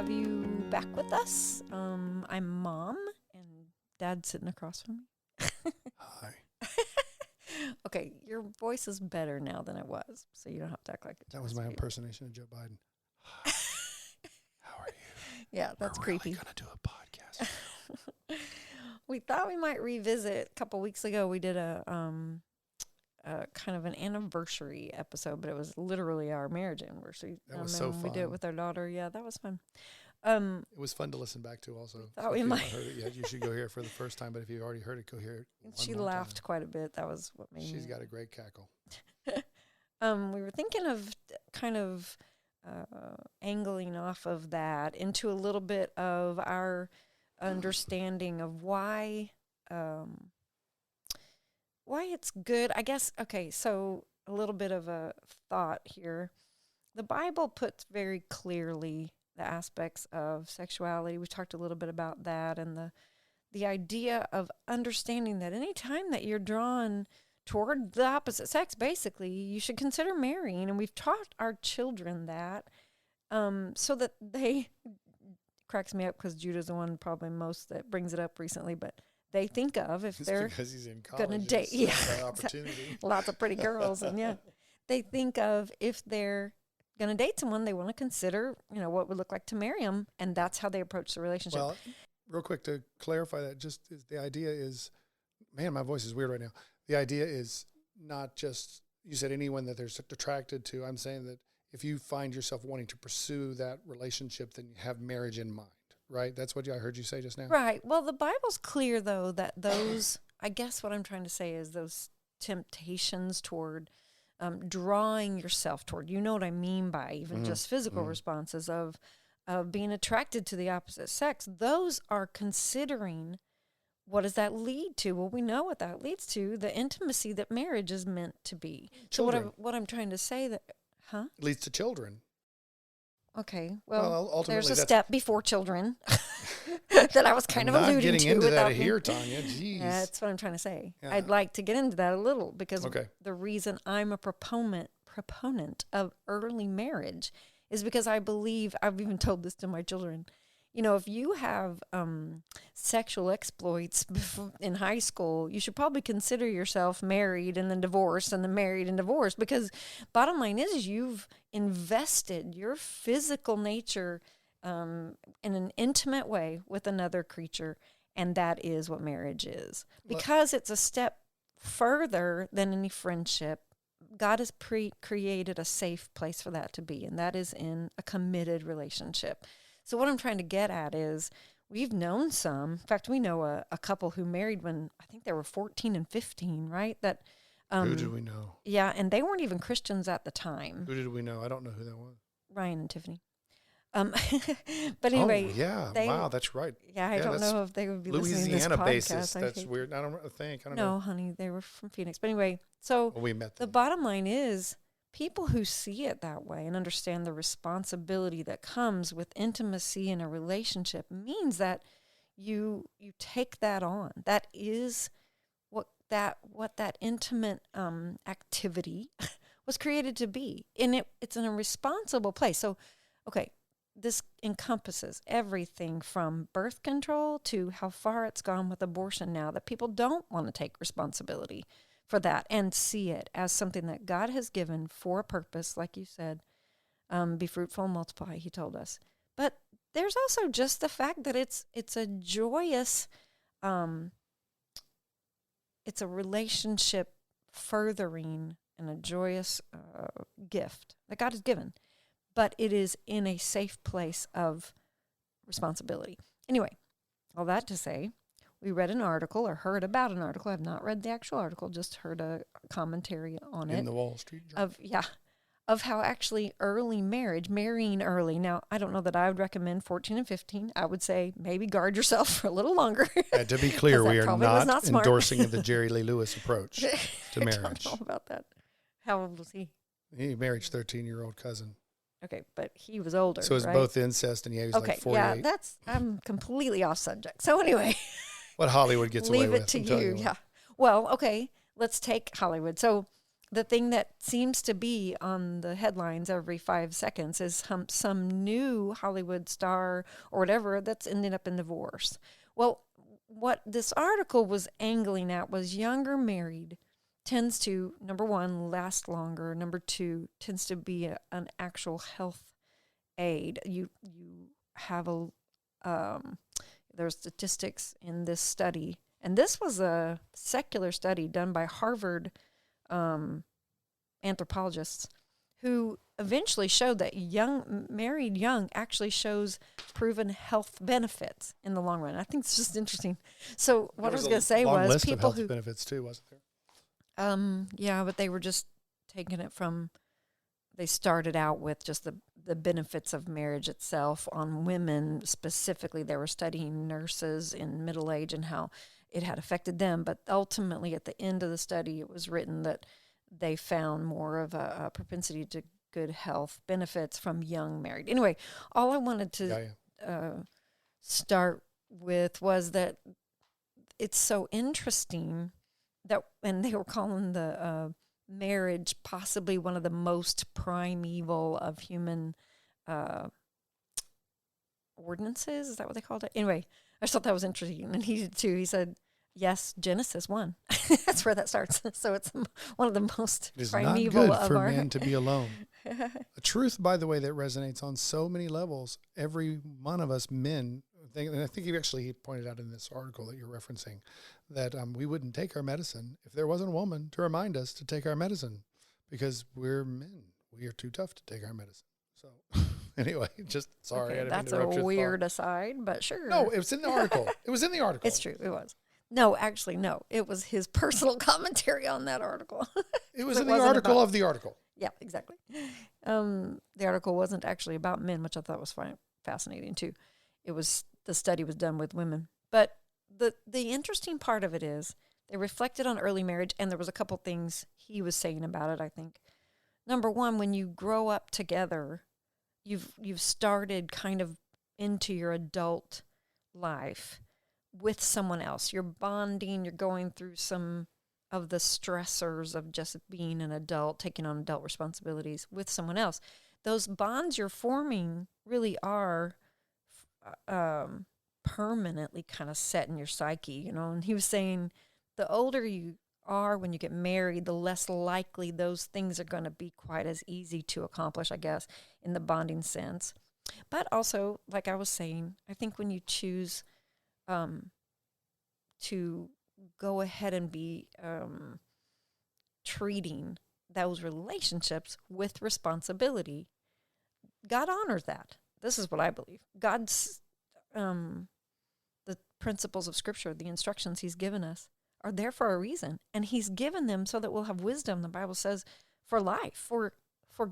have you back with us. I'm Mom, and Dad's sitting across from me. Hi. Okay, your voice is better now than it was, so you don't have to act like it. That was my impersonation of Joe Biden. How are you? Yeah, that's We're creepy. We're really going to do a podcast. We thought we might revisit. A couple weeks ago, we did a kind of an anniversary episode, but it was literally our marriage anniversary. That was so fun. We did it with our daughter. Yeah, that was fun. It was fun to listen back to also. Thought So we if you might. haven't heard it yet, you should go hear it for the first time, but if you've already heard it, go hear it. She laughed quite a bit. That was what made She's me. got a great cackle. We were thinking of kind of angling off of that into a little bit of our understanding of why it's good. I guess, okay, so a little bit of a thought here. The Bible puts very clearly the aspects of sexuality. We talked a little bit about that, and the idea of understanding that any time that you're drawn toward the opposite sex, basically, you should consider marrying. And we've taught our children that so that they, cracks me up because Judah's the one probably most that brings it up recently, but they think of if It's they're because he's in college. going to date. Yeah, Opportunity. lots of pretty girls. And yeah, they think of if they're going to date someone, they want to consider, what would look like to marry them. And that's how they approach the relationship. Well, real quick to clarify that, the idea is, man, my voice is weird right now. The idea is not just, you said anyone that they're attracted to. I'm saying that if you find yourself wanting to pursue that relationship, then you have marriage in mind, right? That's what I heard you say just now. Right. Well, the Bible's clear, though, that those, I guess what I'm trying to say is those temptations toward drawing yourself toward, you know what I mean by even just physical responses of being attracted to the opposite sex, those are considering what does that lead to? Well, we know what that leads to, the intimacy that marriage is meant to be. Children. So what I'm trying to say that, It leads to children. Okay, well ultimately there's a that's- step before children that I was kind of alluding to. Not getting into that without here, Tanya. Jeez. Yeah, that's what I'm trying to say. Yeah. I'd like to get into that a little because Okay. the reason I'm a proponent of early marriage is because I believe, I've even told this to my children, if you have sexual exploits in high school, you should probably consider yourself married and then divorced and then married and divorced, because bottom line is you've invested your physical nature in an intimate way with another creature, and that is what marriage is. Because it's a step further than any friendship. God has created a safe place for that to be, and that is in a committed relationship. So what I'm trying to get at is we've known some. In fact, we know a couple who married when I think they were 14 and 15, right? That Who did we know? Yeah, and they weren't even Christians at the time. Who did we know? I don't know who that was. Ryan and Tiffany. But anyway. Oh, yeah. Wow, that's right. Yeah, I don't know if they would be listening to this Louisiana podcast. basis. That's weird. I don't know. No, honey, they were from Phoenix. But anyway, so we met them. The bottom line is people who see it that way and understand the responsibility that comes with intimacy in a relationship means that you take that on. That is what that intimate activity was created to be. And it's in a responsible place. So, okay, this encompasses everything from birth control to how far it's gone with abortion now, that people don't want to take responsibility for that and see it as something that God has given for a purpose, like you said, be fruitful and multiply, he told us. But there's also just the fact that it's a joyous, it's a relationship furthering and a joyous gift that God has given. But it is in a safe place of responsibility. Anyway, all that to say, we read an article or heard about an article. I've not read the actual article, just heard a commentary on it. In the Wall Street Journal. Of how actually marrying early. Now, I don't know that I would recommend 14 and 15. I would say maybe guard yourself for a little longer. To be clear, we are not smart. endorsing the Jerry Lee Lewis approach to marriage. I don't know about that. How old was he? He married his 13-year-old cousin. Okay, but he was older, so it was right? both incest, and he was like 48. Yeah, I'm completely off subject. So anyway. What Hollywood gets away with. Leave it to you, yeah. Well, okay, let's take Hollywood. So the thing that seems to be on the headlines every 5 seconds is some new Hollywood star or whatever that's ended up in divorce. Well, what this article was angling at was younger married tends to, number one, last longer. Number two, tends to be an actual health aid. You have there's statistics in this study, and this was a secular study done by Harvard anthropologists who eventually showed that married young actually shows proven health benefits in the long run. I think it's just interesting. So what I was going to say was list people of health who benefits too, wasn't there? Yeah, but they were just taking it from. They started out with just the benefits of marriage itself on women specifically. They were studying nurses in middle age and how it had affected them. But ultimately, at the end of the study, it was written that they found more of a propensity to good health benefits from young married. Anyway, all I wanted to start with was that it's so interesting that, and they were calling the marriage possibly one of the most primeval of human ordinances. Is that what they called it? Anyway, I just thought that was interesting. And he did too. He said, yes, Genesis 1. That's where that starts. So it's one of the most primeval not good for our... man to be alone. A truth, by the way, that resonates on so many levels. Every one of us men, and I think he pointed out in this article that you're referencing, that we wouldn't take our medicine if there wasn't a woman to remind us to take our medicine, because we're men. We are too tough to take our medicine. So anyway, just sorry. Okay, that's a weird aside, but sure. No, it was in the article. It was in the article. It's true. It was. No, actually, no. It was his personal commentary on that article. It was in the article of the article. Yeah, exactly. The article wasn't actually about men, which I thought was fascinating too. The study was done with women. But the interesting part of it is they reflected on early marriage, and there was a couple things he was saying about it, I think. Number one, when you grow up together, you've started kind of into your adult life with someone else. You're bonding, you're going through some of the stressors of just being an adult, taking on adult responsibilities with someone else. Those bonds you're forming really are permanently kind of set in your psyche, and he was saying the older you are when you get married, the less likely those things are going to be quite as easy to accomplish, I guess, in the bonding sense. But also, like I was saying, I think when you choose to go ahead and be treating those relationships with responsibility, God honors that. This is what I believe. God's the principles of Scripture, the instructions he's given us, are there for a reason. And he's given them so that we'll have wisdom, the Bible says, for life, for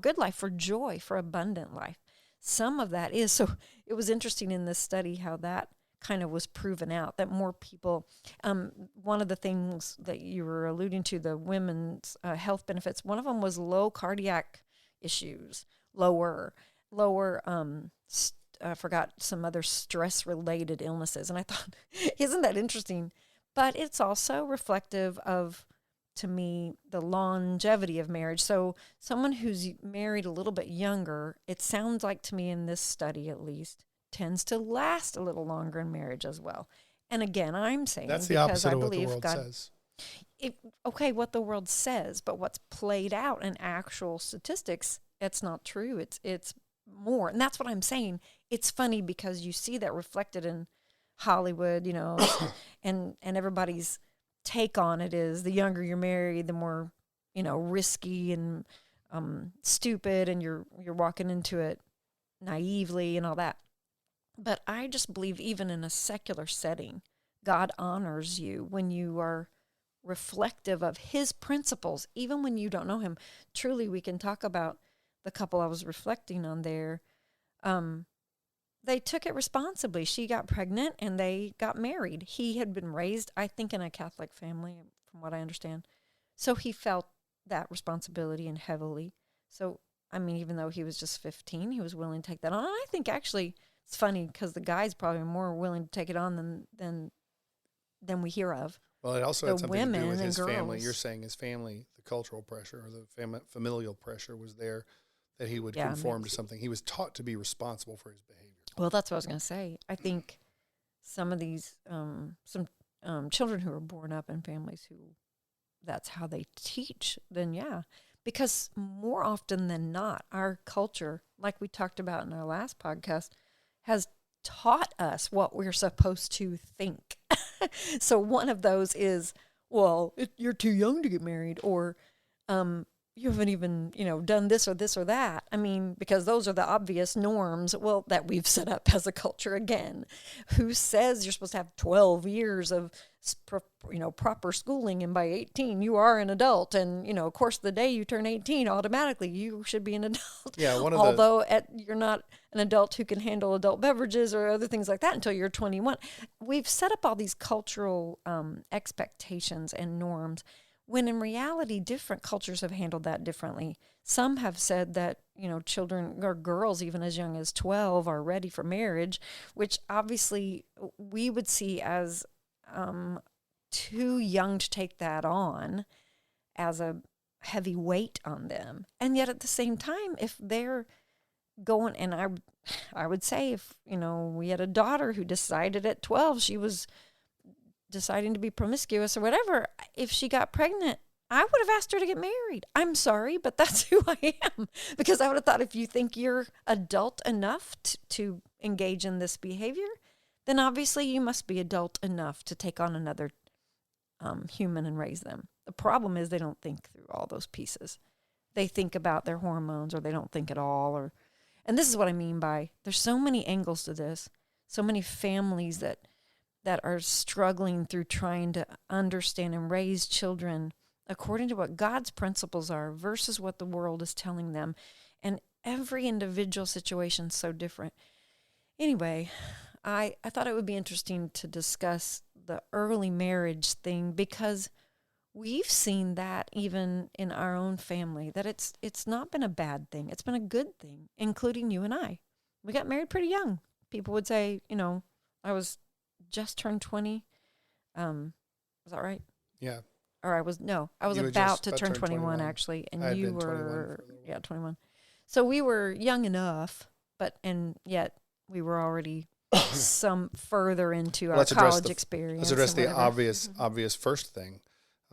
good life, for joy, for abundant life. Some of that is, so it was interesting in this study how that kind of was proven out, that more people, one of the things that you were alluding to, the women's health benefits, one of them was low cardiac issues, lower, I forgot some other stress-related illnesses. And I thought, isn't that interesting? But it's also reflective of, to me, the longevity of marriage. So someone who's married a little bit younger, it sounds like to me in this study at least, tends to last a little longer in marriage as well. And again, I'm saying that's the opposite of what the world says. Okay, what the world says, but what's played out in actual statistics, it's not true. It's more. And that's what I'm saying. It's funny because you see that reflected in Hollywood, and everybody's take on it is the younger you're married, the more, risky and stupid, and you're walking into it naively and all that. But I just believe even in a secular setting, God honors you when you are reflective of his principles, even when you don't know him. Truly, we can talk about the couple I was reflecting on there. They took it responsibly. She got pregnant and they got married. He had been raised, I think, in a Catholic family, from what I understand. So he felt that responsibility and heavily. So, even though he was just 15, he was willing to take that on. And I think actually it's funny because the guy's probably more willing to take it on than we hear of. Well, it also the had something to do women with and his family. girls. You're saying his family, the cultural pressure or the familial pressure was there, that he would conform to something. He was taught to be responsible for his behavior. Well, that's what I was going to say. I think some of these, children who are born up in families who that's how they teach, then yeah. Because more often than not, our culture, like we talked about in our last podcast, has taught us what we're supposed to think. So one of those is, well, you're too young to get married, or you haven't even, done this or this or that. I mean, because those are the obvious norms, well, that we've set up as a culture again. Who says you're supposed to have 12 years of, proper schooling, and by 18 you are an adult, and of course the day you turn 18 automatically you should be an adult. Yeah, You're not an adult who can handle adult beverages or other things like that until you're 21. We've set up all these cultural expectations and norms, when in reality different cultures have handled that differently. Some have said that children or girls even as young as 12 are ready for marriage, which obviously we would see as too young to take that on, as a heavy weight on them. And yet at the same time, if they're going, and I would say if, we had a daughter who decided at 12 she was deciding to be promiscuous or whatever, if she got pregnant, I would have asked her to get married. I'm sorry, but that's who I am. Because I would have thought, if you think you're adult enough to engage in this behavior, then obviously you must be adult enough to take on another human and raise them. The problem is they don't think through all those pieces. They think about their hormones, or they don't think at all. And this is what I mean by, there's so many angles to this, so many families that are struggling through trying to understand and raise children according to what God's principles are versus what the world is telling them. And every individual situation is so different. Anyway, I thought it would be interesting to discuss the early marriage thing, because we've seen that even in our own family, that it's not been a bad thing. It's been a good thing, including you and I. We got married pretty young. People would say, I was just turned 20. Was that right? Yeah. Or I was about to turn 21 actually, and you were 21. So we were young enough, and yet we were already some further into our college experience. Let's address the obvious first thing.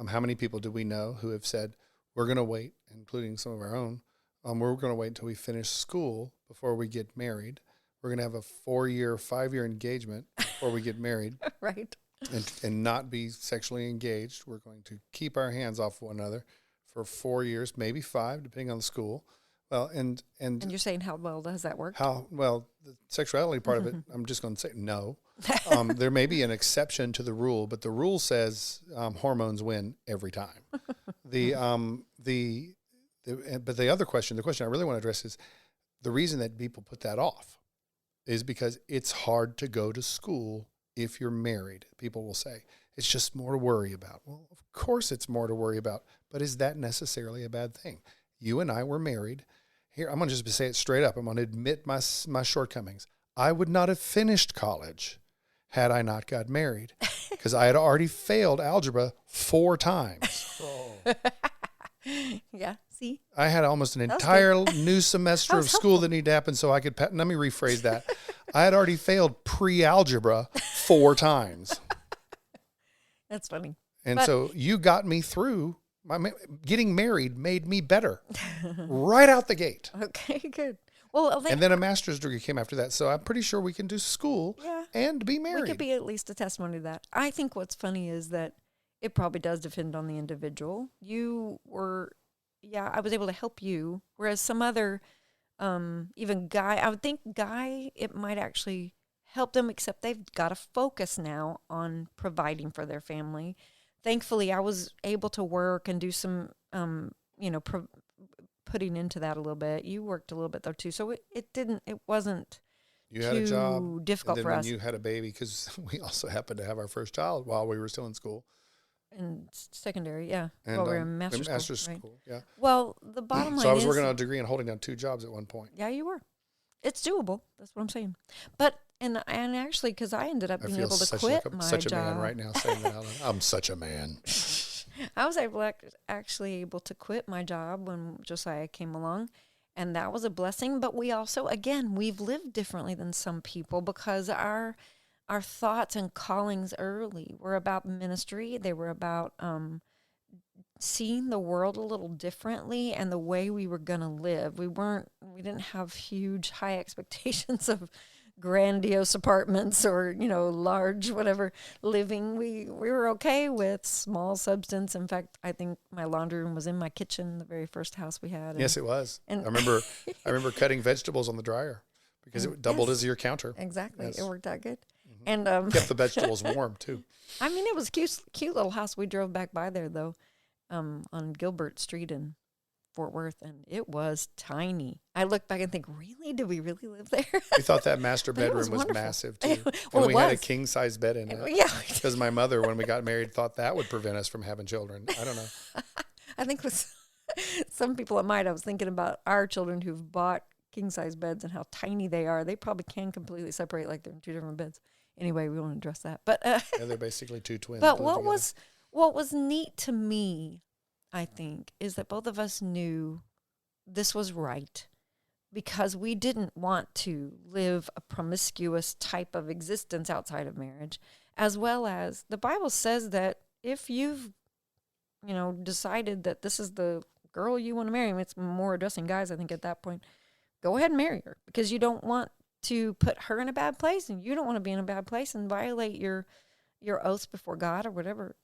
How many people do we know who have said, we're going to wait, including some of our own, we're going to wait until we finish school before we get married. We're going to have a 5-year engagement before we get married. Right. And not be sexually engaged. We're going to keep our hands off one another for 4 years, maybe 5, depending on the school. Well, and you're saying, how well does that work? How well, the sexuality part of it, I'm just going to say no. There may be an exception to the rule, but the rule says hormones win every time. But the other question, the question I really want to address is, the reason that people put that off is because it's hard to go to school if you're married. People will say, it's just more to worry about. Well, of course it's more to worry about, but is that necessarily a bad thing? You and I were married. Here, I'm going to just say it straight up. I'm going to admit my shortcomings. I would not have finished college had I not got married, because I had already failed algebra 4 times. Yeah, see? I had almost an entire new semester of school that needed to happen so I could, let me rephrase that. I had already failed pre-algebra 4 times. That's funny. And so you got me through. Getting married made me better right out the gate. Okay, good. Well, and then a master's degree came after that. So I'm pretty sure we can do school and be married. We could be at least a testimony to that. I think what's funny is that it probably does depend on the individual. You were, I was able to help you, whereas some other, even guy, I would think guy, it might actually help them, except they've got to focus now on providing for their family. Thankfully, I was able to work and do some, putting into that a little bit. You worked a little bit though too, so it wasn't you had a job, difficult and then for when us. you had a baby, because we also happened to have our first child while we were still in school. In secondary, yeah. And, while we were in master's school, right? Yeah. Well, the bottom line is, so I was working on a degree and holding down 2 jobs at one point. Yeah, you were. It's doable. That's what I'm saying. But and actually, because I ended up being able to quit my such job. a man right now saying that. I'm such a man. I was actually able to quit my job when Josiah came along, and that was a blessing. But we also, again, we've lived differently than some people because our thoughts and callings early were about ministry. They were about seeing the world a little differently and the way we were going to live. We didn't have huge, high expectations of grandiose apartments or, large, whatever living. We were okay with small substance. In fact, I think my laundry room was in my kitchen, the very first house we had. Yes, it was. And I remember cutting vegetables on the dryer because it doubled as your counter. Exactly. Yes. It worked out good. Mm-hmm. And kept the vegetables warm too. I mean, it was a cute little house. We drove back by there though, on Gilbert Street in Fort Worth, and it was tiny. I look back and think, really? Did we really live there? We thought that master bedroom was massive too. And we had a king size bed in it. Yeah. Because my mother, when we got married, thought that would prevent us from having children. I don't know. I think with some people it might. I was thinking about our children who've bought king size beds and how tiny they are. They probably can completely separate like they're in two different beds. Anyway, we won't address that. But yeah, they're basically two twins. But what was neat to me, I think, is that both of us knew this was right because we didn't want to live a promiscuous type of existence outside of marriage, as well as the Bible says that if you've, decided that this is the girl you want to marry, it's more addressing guys, I think, at that point, go ahead and marry her because you don't want to put her in a bad place and you don't want to be in a bad place and violate your oaths before God or whatever.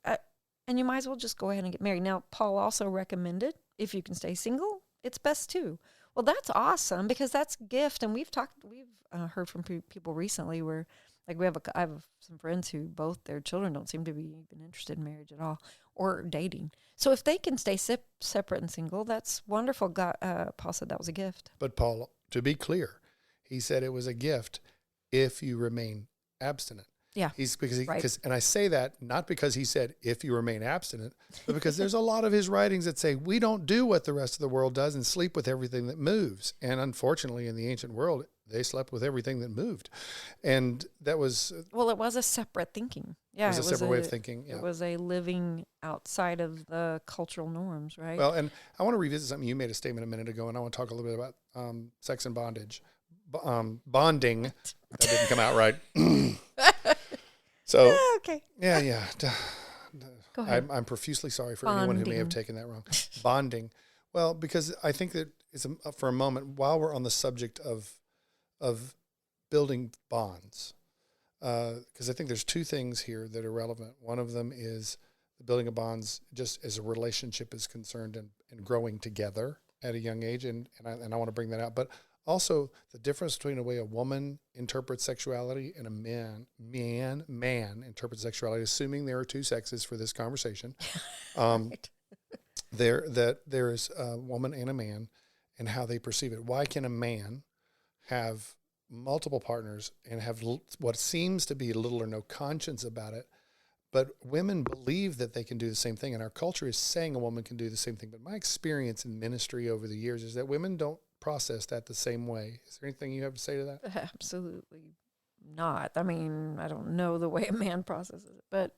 And you might as well just go ahead and get married. Now, Paul also recommended if you can stay single, it's best too. Well, that's awesome because that's a gift. And we've heard from people recently where, like, I have some friends who both their children don't seem to be even interested in marriage at all or dating. So if they can stay separate and single, that's wonderful. God, Paul said that was a gift. But Paul, to be clear, he said it was a gift if you remain abstinent. Yeah. And I say that not because he said, if you remain abstinent, but because there's a lot of his writings that say we don't do what the rest of the world does and sleep with everything that moves. And unfortunately, in the ancient world, they slept with everything that moved. And that was... Well, it was a separate thinking. Yeah. It was a separate way of thinking. Yeah. It was a living outside of the cultural norms, right? Well, and I want to revisit something. You made a statement a minute ago, and I want to talk a little bit about sex and bondage. Bonding. That didn't come out right. So, okay. Yeah. Go ahead. I'm profusely sorry for anyone who may have taken that wrong. Bonding. Well, because I think that it's for a moment, while we're on the subject of building bonds, because I think there's two things here that are relevant. One of them is the building of bonds just as a relationship is concerned and growing together at a young age, and I want to bring that out. But also the difference between the way a woman interprets sexuality and a man interprets sexuality, assuming there are two sexes for this conversation. Right. There is a woman and a man and how they perceive it. Why can a man have multiple partners and have what seems to be little or no conscience about it, but women believe that they can do the same thing, and our culture is saying a woman can do the same thing. But my experience in ministry over the years is that women don't process that the same way. Is there anything you have to say to that? Absolutely not. I mean, I don't know the way a man processes it, but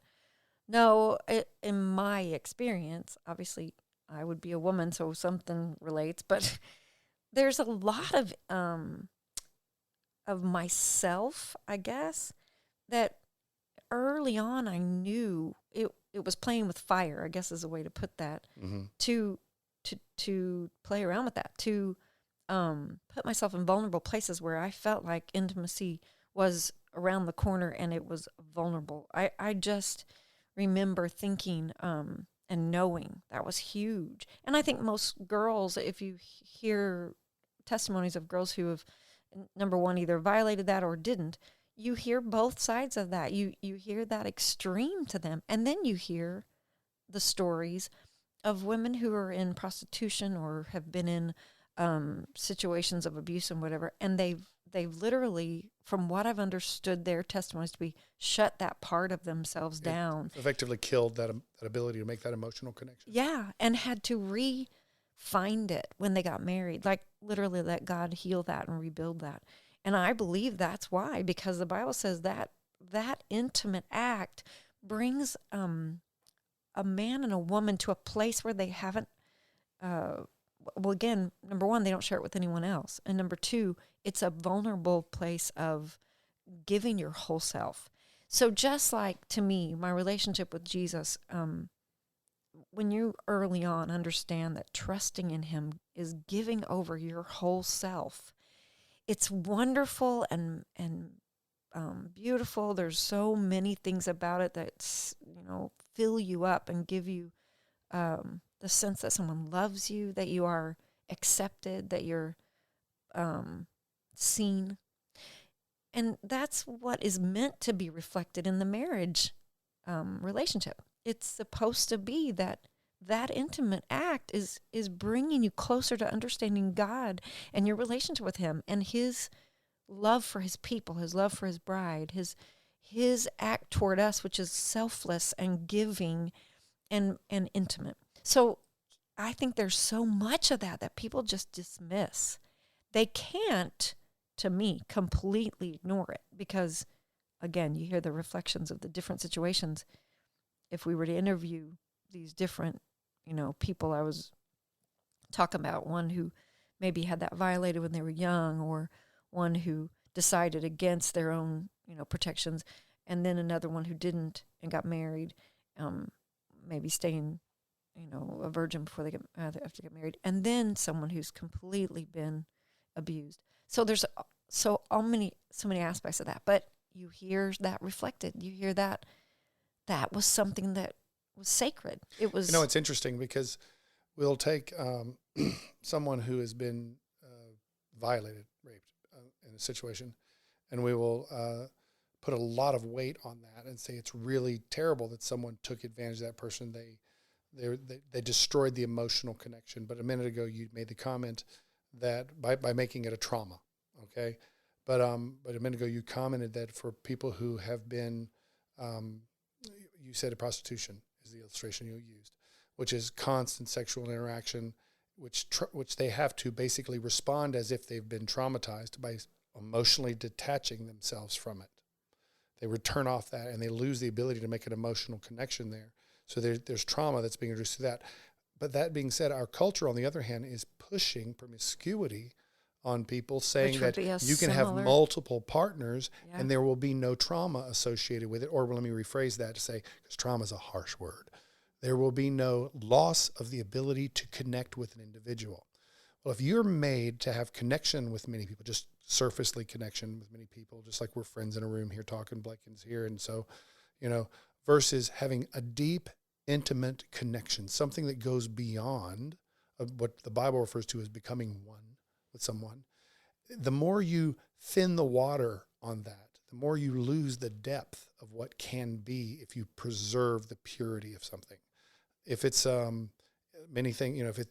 no, in my experience, obviously I would be a woman, so something relates, but there's a lot of myself, I guess, that early on I knew it was playing with fire, I guess is a way to put that, to play around with that, to put myself in vulnerable places where I felt like intimacy was around the corner and it was vulnerable. I just remember thinking and knowing that was huge. And I think most girls, if you hear testimonies of girls who have, number one, either violated that or didn't, you hear both sides of that. You hear that extreme to them. And then you hear the stories of women who are in prostitution or have been in situations of abuse and whatever, and they've literally, from what I've understood their testimonies to be, shut that part of themselves down. Effectively killed that ability to make that emotional connection. Yeah, and had to re-find it when they got married. Like, literally let God heal that and rebuild that. And I believe that's why, because the Bible says that that intimate act brings a man and a woman to a place where they haven't, well, again, number one, they don't share it with anyone else. And number two, it's a vulnerable place of giving your whole self. So just like, to me, my relationship with Jesus, when you early on understand that trusting in him is giving over your whole self, it's wonderful and beautiful. There's so many things about it that, fill you up and give you the sense that someone loves you, that you are accepted, that you're seen. And that's what is meant to be reflected in the marriage relationship. It's supposed to be that intimate act is bringing you closer to understanding God and your relationship with him and his love for his people, his love for his bride, his act toward us, which is selfless and giving and intimate. So I think there's so much of that people just dismiss. They can't, to me, completely ignore it because, again, you hear the reflections of the different situations. If we were to interview these different, people I was talking about, one who maybe had that violated when they were young, or one who decided against their own, protections, and then another one who didn't and got married, maybe staying, a virgin before they have to get married, and then someone who's completely been abused. So there's so many aspects of that, but you hear that reflected. You hear that was something that was sacred. It was. It's interesting because we'll take someone who has been violated, raped in a situation, and we will put a lot of weight on that and say it's really terrible that someone took advantage of that person. They destroyed the emotional connection. But a minute ago, you made the comment that by making it a trauma, okay? But a minute ago, you commented that for people who have been, you said prostitution is the illustration you used, which is constant sexual interaction, which they have to basically respond as if they've been traumatized by emotionally detaching themselves from it. They would turn off that, and they lose the ability to make an emotional connection there. So there's trauma that's being introduced to that. But that being said, our culture, on the other hand, is pushing promiscuity on people, saying that you can have multiple partners and there will be no trauma associated with it. Or let me rephrase that to say, because trauma is a harsh word, there will be no loss of the ability to connect with an individual. Well, if you're made to have connection with many people, just surfacely connection with many people, just like we're friends in a room here talking, Blaken's here, and so, versus having a deep, intimate connection, something that goes beyond what the Bible refers to as becoming one with someone, the more you thin the water on that, the more you lose the depth of what can be if you preserve the purity of something. If it's many things, if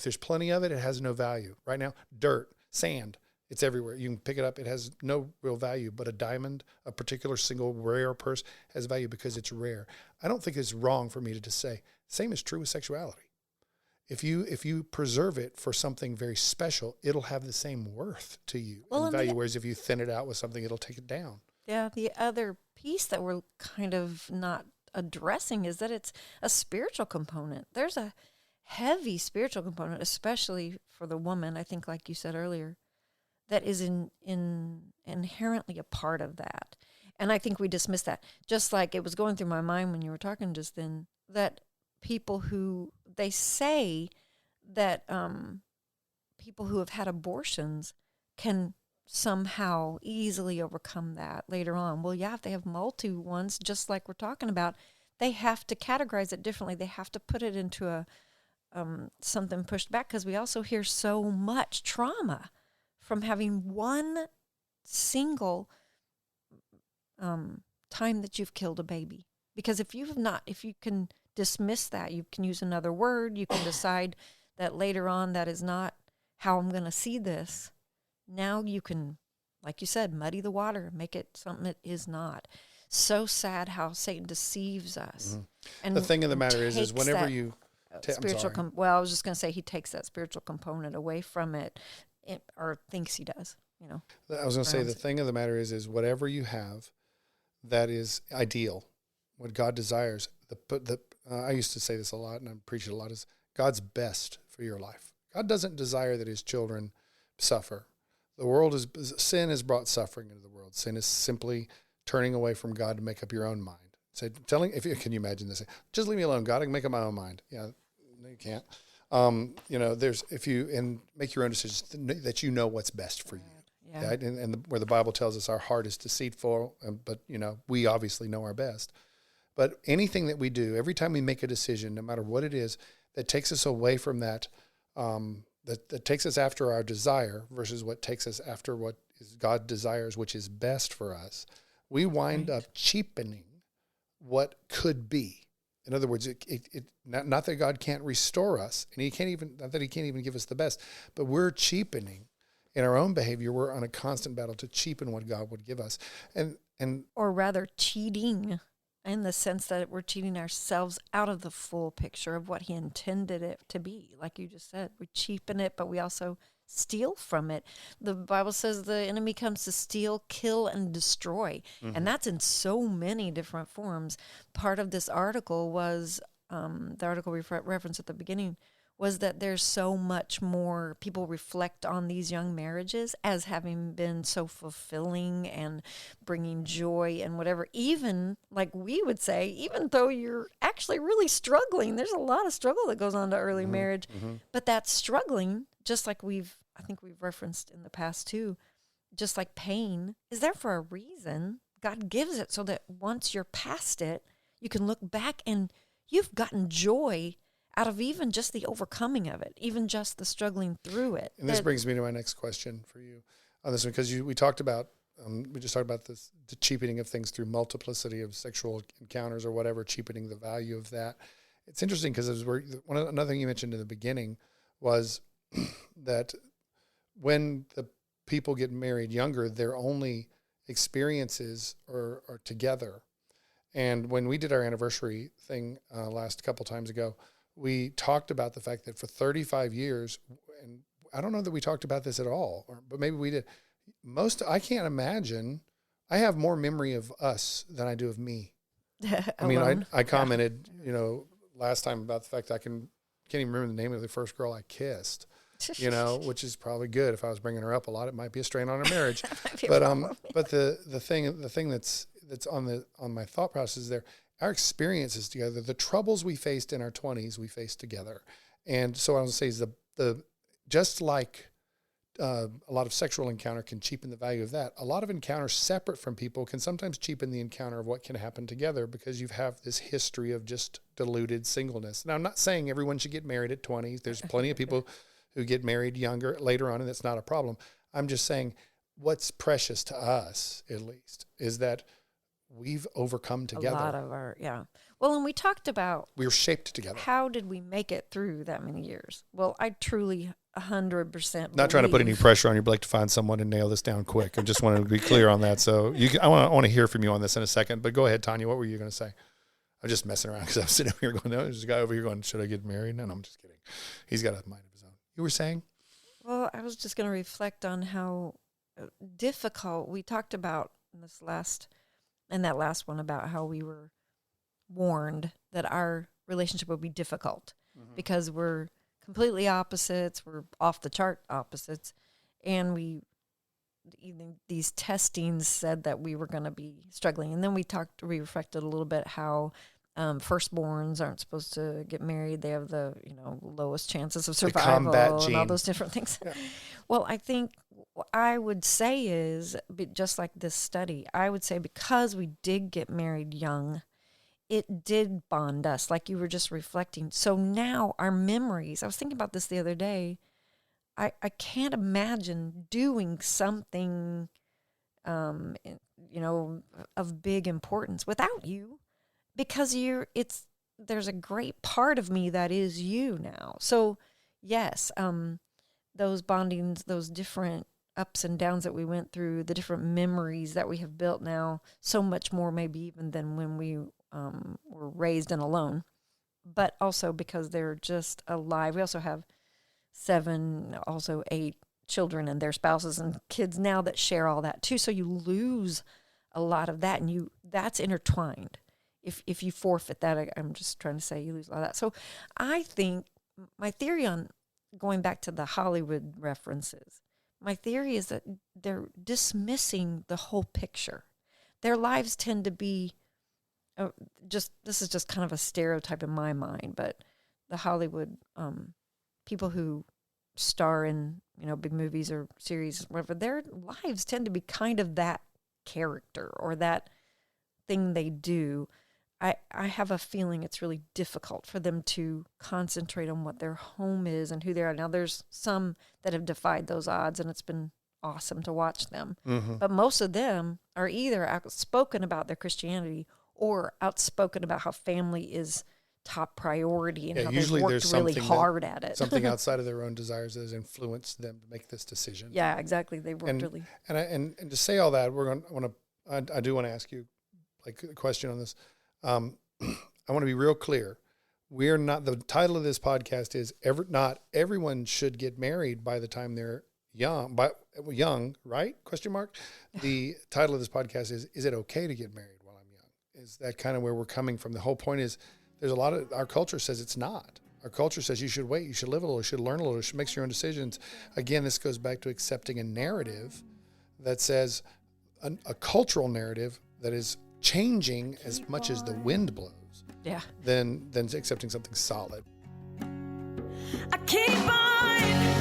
there's plenty of it, it has no value. Right now, dirt, sand, it's everywhere. You can pick it up. It has no real value, but a diamond, a particular single rare purse, has value because it's rare. I don't think it's wrong for me to just say, same is true with sexuality. If you preserve it for something very special, it'll have the same worth to you and value, whereas if you thin it out with something, it'll take it down. Yeah, the other piece that we're kind of not addressing is that it's a spiritual component. There's a heavy spiritual component, especially for the woman, I think, like you said earlier, that is inherently a part of that. And I think we dismiss that. Just like it was going through my mind when you were talking just then, that people who, they say that people who have had abortions can somehow easily overcome that later on. Well, yeah, if they have multi ones, just like we're talking about, they have to categorize it differently. They have to put it into a something pushed back, because we also hear so much trauma from having one single time that you've killed a baby. Because if you can dismiss that, you can use another word, you can decide that later on that is not how I'm going to see this. Now you can, like you said, muddy the water, make it something it is not. So sad how Satan deceives us. Mm-hmm. And the thing of the matter is whenever you... I was just going to say he takes that spiritual component away from it, or thinks he does. I was going to say, the grounds. thing of the matter is whatever you have that is ideal, what God desires, I used to say this a lot, and I preach it a lot, is God's best for your life. God doesn't desire that his children suffer. Sin has brought suffering into the world. Sin is simply turning away from God to make up your own mind. Can you imagine this? Just leave me alone, God. I can make up my own mind. Yeah, no, you can't. And make your own decisions that you know what's best for you. Yeah. Right? And where the Bible tells us our heart is deceitful, but we obviously know our best. But anything that we do, every time we make a decision, no matter what it is, that takes us away from that, that takes us after our desire versus what takes us after what God desires, which is best for us, we wind up cheapening what could be. In other words, not that God can't restore us, and not that he can't even give us the best, but we're cheapening. In our own behavior, we're on a constant battle to cheapen what God would give us. Or rather cheating, in the sense that we're cheating ourselves out of the full picture of what he intended it to be. Like you just said, we cheapen it, but we also steal from it. The Bible says the enemy comes to steal, kill, and destroy. Mm-hmm. And that's in so many different forms. Part of this article was, the article we referenced at the beginning, was that there's so much more. People reflect on these young marriages as having been so fulfilling and bringing joy and whatever. Even, like we would say, even though you're actually really struggling, there's a lot of struggle that goes on to early marriage. Mm-hmm. But that struggling, just like I think we've referenced in the past too, just like pain, is there for a reason. God gives it so that once you're past it, you can look back and you've gotten joy out of even just the overcoming of it, even just the struggling through it. And this brings me to my next question for you on this one, because we talked about, we just talked about this, the cheapening of things through multiplicity of sexual encounters or whatever, cheapening the value of that. It's interesting because another thing you mentioned in the beginning was that when the people get married younger, their only experiences are together. And when we did our anniversary thing last couple times ago, we talked about the fact that for 35 years, and I don't know that we talked about this at all, but maybe we did. I can't imagine, I have more memory of us than I do of me. I mean, I commented, last time about the fact that I can't even remember the name of the first girl I kissed, which is probably good. If I was bringing her up a lot, it might be a strain on our marriage. But the thing that's on my thought process there, our experiences together, the troubles we faced in our 20s, we faced together. And so what I was going to say is just like a lot of sexual encounter can cheapen the value of that, a lot of encounters separate from people can sometimes cheapen the encounter of what can happen together, because you have this history of just diluted singleness. Now, I'm not saying everyone should get married at 20. There's plenty of people who get married later on, and that's not a problem. I'm just saying what's precious to us, at least, is that we've overcome together. A lot of well, and we talked about we were shaped together. How did we make it through that many years? Well, I truly 100% not trying to put any pressure on you, Blake, to find someone and nail this down quick. I just want to be clear on that. So I want to hear from you on this in a second, but go ahead, Tanya. What were you going to say? I'm just messing around because I'm sitting over here going, no, there's a guy over here going, should I get married? No, I'm just kidding. He's got a mind of his own. You were saying? Well, I was just going to reflect on how difficult we talked about in that last one about how we were warned that our relationship would be difficult because we're completely opposites. We're off the chart opposites. And these testings said that we were going to be struggling. And then we reflected a little bit how firstborns aren't supposed to get married. They have the lowest chances of survival and all those different things. Yeah. Well, I think what I would say is, just like this study, I would say because we did get married young, it did bond us, like you were just reflecting. So now our memories, I was thinking about this the other day, I can't imagine doing something, of big importance without you, because there's a great part of me that is you now. So yes, those bondings, those different ups and downs that we went through, the different memories that we have built now, so much more maybe even than when we were raised and alone, but also because they're just alive. We also have 7, also 8 children and their spouses and kids now that share all that too. So you lose a lot of that, and that's intertwined. If you forfeit that, I'm just trying to say you lose a lot of that. So I think my theory on going back to the Hollywood references, my theory is that they're dismissing the whole picture. Their lives tend to be this is just kind of a stereotype in my mind, but the Hollywood people who star in, big movies or series, whatever, their lives tend to be kind of that character or that thing they do. I have a feeling it's really difficult for them to concentrate on what their home is and who they are. Now, there's some that have defied those odds, and it's been awesome to watch them. Mm-hmm. But most of them are either outspoken about their Christianity or outspoken about how family is top priority and how they've worked really hard at it. Something outside of their own desires that has influenced them to make this decision. Yeah, exactly. They worked really. And to say all that, I do want to ask you like a question on this. I want to be real clear. We're not, the title of this podcast is not everyone should get married by the time they're young, right? Question mark. The title of this podcast is it okay to get married while I'm young? Is that kind of where we're coming from? The whole point is there's a lot of, our culture says it's not. Our culture says you should wait, you should live a little, you should learn a little, you should make your own decisions. Again, this goes back to accepting a narrative that says a cultural narrative that is changing as much as the wind blows, than accepting something solid. I keep on